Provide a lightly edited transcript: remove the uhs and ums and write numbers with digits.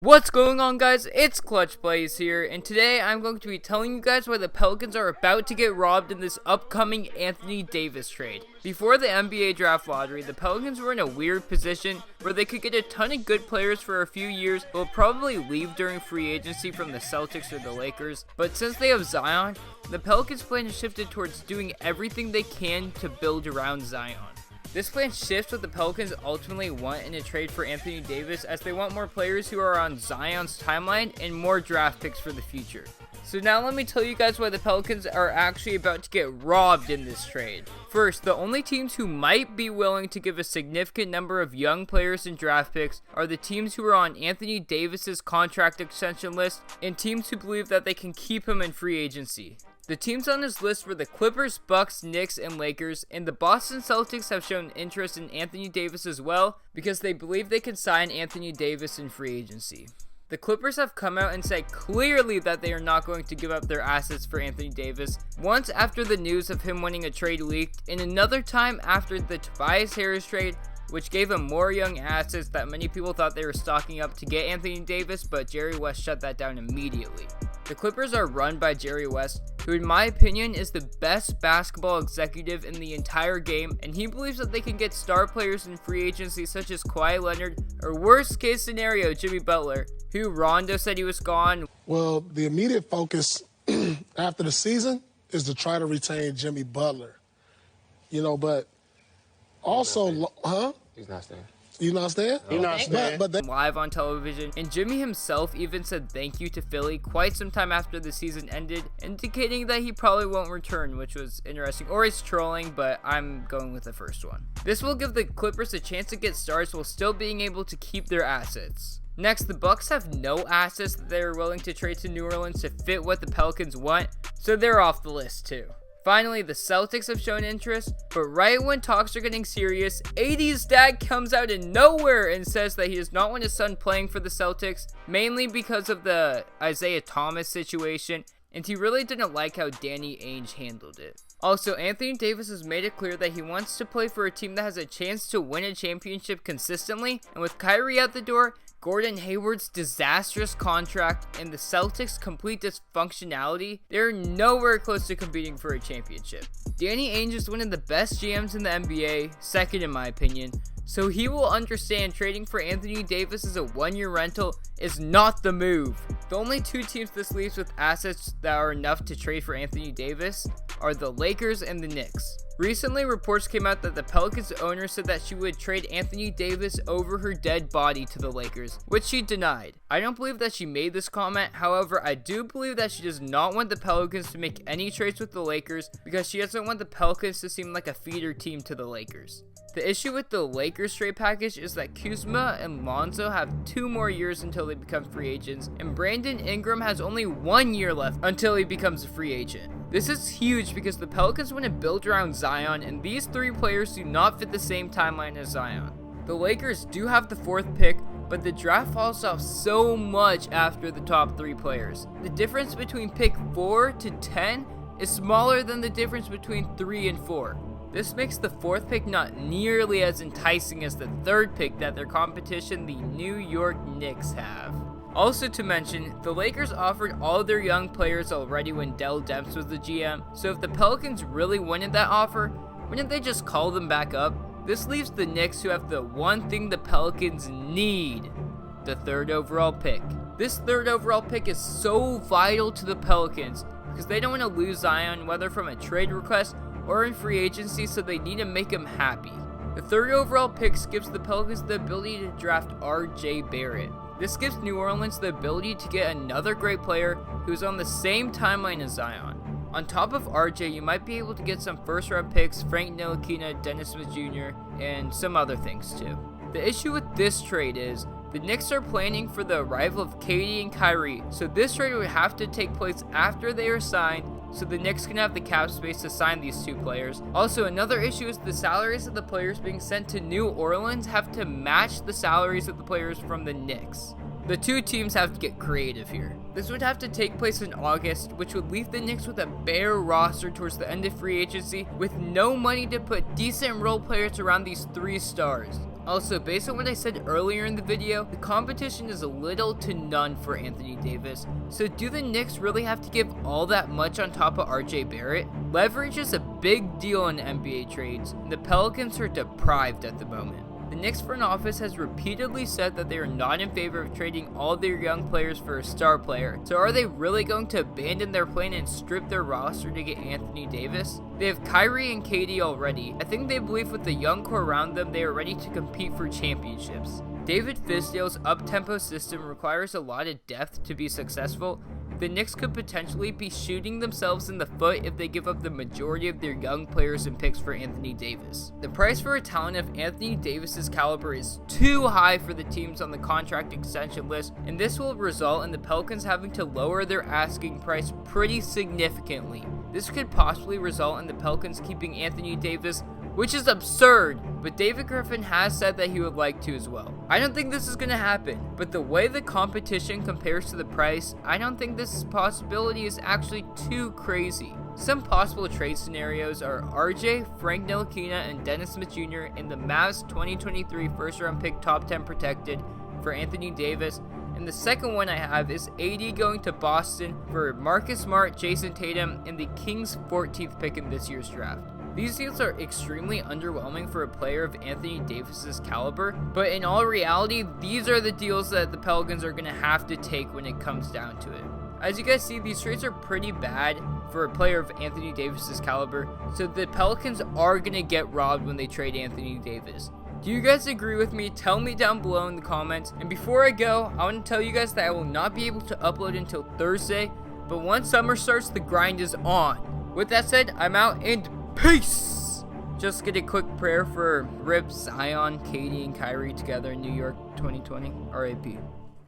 What's going on, guys? It's Clutch Plays here, and today I'm going to be telling you guys why the Pelicans are about to get robbed in this upcoming Anthony Davis trade. Before the NBA draft lottery, the Pelicans were in a weird position where they could get a ton of good players for a few years, but will probably leave during free agency from the Celtics or the Lakers. But since they have Zion, the Pelicans plan has shifted towards doing everything they can to build around Zion. This plan shifts what the Pelicans ultimately want in a trade for Anthony Davis, as they want more players who are on Zion's timeline and more draft picks for the future. So now let me tell you guys why the Pelicans are actually about to get robbed in this trade. First, the only teams who might be willing to give a significant number of young players and draft picks are the teams who are on Anthony Davis's contract extension list and teams who believe that they can keep him in free agency. The teams on this list were the Clippers, Bucks, Knicks, and Lakers, and the Boston Celtics have shown interest in Anthony Davis as well because they believe they can sign Anthony Davis in free agency. The Clippers have come out and said clearly that they are not going to give up their assets for Anthony Davis, once after the news of him winning a trade leaked, and another time after the Tobias Harris trade, which gave them more young assets that many people thought they were stocking up to get Anthony Davis, but Jerry West shut that down immediately. The Clippers are run by Jerry West, who in my opinion is the best basketball executive in the entire game, and he believes that they can get star players in free agency such as Kawhi Leonard, or worst case scenario, Jimmy Butler, who Rondo said he was gone. Well, the immediate focus after the season is to try to retain Jimmy Butler. But also, He's not staying. You not staying? He's not staying. But Live on television, and Jimmy himself even said thank you to Philly quite some time after the season ended, indicating that he probably won't return, which was interesting. Or he's trolling, but I'm going with the first one. This will give the Clippers a chance to get stars while still being able to keep their assets. Next, the Bucks have no assets that they're willing to trade to New Orleans to fit what the Pelicans want, so they're off the list too. Finally, the Celtics have shown interest, but right when talks are getting serious, AD's dad comes out of nowhere and says that he does not want his son playing for the Celtics, mainly because of the Isaiah Thomas situation, and he really didn't like how Danny Ainge handled it. Also, Anthony Davis has made it clear that he wants to play for a team that has a chance to win a championship consistently, and with Kyrie out the door, Gordon Hayward's disastrous contract, and the Celtics' complete dysfunctionality, they're nowhere close to competing for a championship. Danny Ainge is one of the best GMs in the NBA, second in my opinion, so he will understand trading for Anthony Davis as a one-year rental is not the move. The only two teams this leaves with assets that are enough to trade for Anthony Davis are the Lakers and the Knicks. Recently, reports came out that the Pelicans owner said that she would trade Anthony Davis over her dead body to the Lakers, which she denied. I don't believe that she made this comment, however, I do believe that she does not want the Pelicans to make any trades with the Lakers because she doesn't want the Pelicans to seem like a feeder team to the Lakers. The issue with the Lakers trade package is that Kuzma and Lonzo have 2 more years until they become free agents, and Brandon Ingram has only 1 year left until he becomes a free agent. This is huge because the Pelicans want to build around Zion, and these 3 players do not fit the same timeline as Zion. The Lakers do have the 4th pick, but the draft falls off so much after the top 3 players. The difference between pick 4 to 10 is smaller than the difference between 3 and 4. This makes the 4th pick not nearly as enticing as the 3rd pick that their competition, the New York Knicks, have. Also to mention, the Lakers offered all their young players already when Dell Demps was the GM, so if the Pelicans really wanted that offer, wouldn't they just call them back up? This leaves the Knicks, who have the one thing the Pelicans need, the 3rd overall pick. This 3rd overall pick is so vital to the Pelicans because they don't want to lose Zion, whether from a trade request or in free agency, so they need to make him happy. The 3rd overall pick gives the Pelicans the ability to draft RJ Barrett. This gives New Orleans the ability to get another great player who's on the same timeline as Zion. On top of RJ, you might be able to get some 1st round picks, Frank Ntilikina, Dennis Smith Jr., and some other things too. The issue with this trade is the Knicks are planning for the arrival of KD and Kyrie, so this trade would have to take place after they are signed, so the Knicks can have the cap space to sign these 2 players. Also, another issue is the salaries of the players being sent to New Orleans have to match the salaries of the players from the Knicks. The 2 teams have to get creative here. This would have to take place in August, which would leave the Knicks with a bare roster towards the end of free agency with no money to put decent role players around these 3 stars. Also, based on what I said earlier in the video, the competition is little to none for Anthony Davis. So do the Knicks really have to give all that much on top of RJ Barrett? Leverage is a big deal in NBA trades, and the Pelicans are deprived at the moment. The Knicks front office has repeatedly said that they are not in favor of trading all their young players for a star player. So are they really going to abandon their plan and strip their roster to get Anthony Davis? They have Kyrie and KD already. I think they believe with the young core around them, they are ready to compete for championships. David Fizdale's up-tempo system requires a lot of depth to be successful. The Knicks could potentially be shooting themselves in the foot if they give up the majority of their young players and picks for Anthony Davis. The price for a talent of Anthony Davis's caliber is too high for the teams on the contract extension list, and this will result in the Pelicans having to lower their asking price pretty significantly. This could possibly result in the Pelicans keeping Anthony Davis, which is absurd, but David Griffin has said that he would like to as well. I don't think this is going to happen, but the way the competition compares to the price, I don't think this possibility is actually too crazy. Some possible trade scenarios are RJ, Frank Ntilikina, and Dennis Smith Jr. in the Mavs 2023 first round pick top 10 protected for Anthony Davis. And the second one I have is AD going to Boston for Marcus Smart, Jason Tatum, and the Kings 14th pick in this year's draft. These deals are extremely underwhelming for a player of Anthony Davis's caliber, but in all reality, these are the deals that the Pelicans are going to have to take when it comes down to it. As you guys see, these trades are pretty bad for a player of Anthony Davis's caliber, so the Pelicans are going to get robbed when they trade Anthony Davis. Do you guys agree with me? Tell me down below in the comments. And before I go, I want to tell you guys that I will not be able to upload until Thursday, but once summer starts, the grind is on. With that said, I'm out and peace! Just get a quick prayer for Rip, Zion, KD, and Kyrie together in New York 2020. RIP.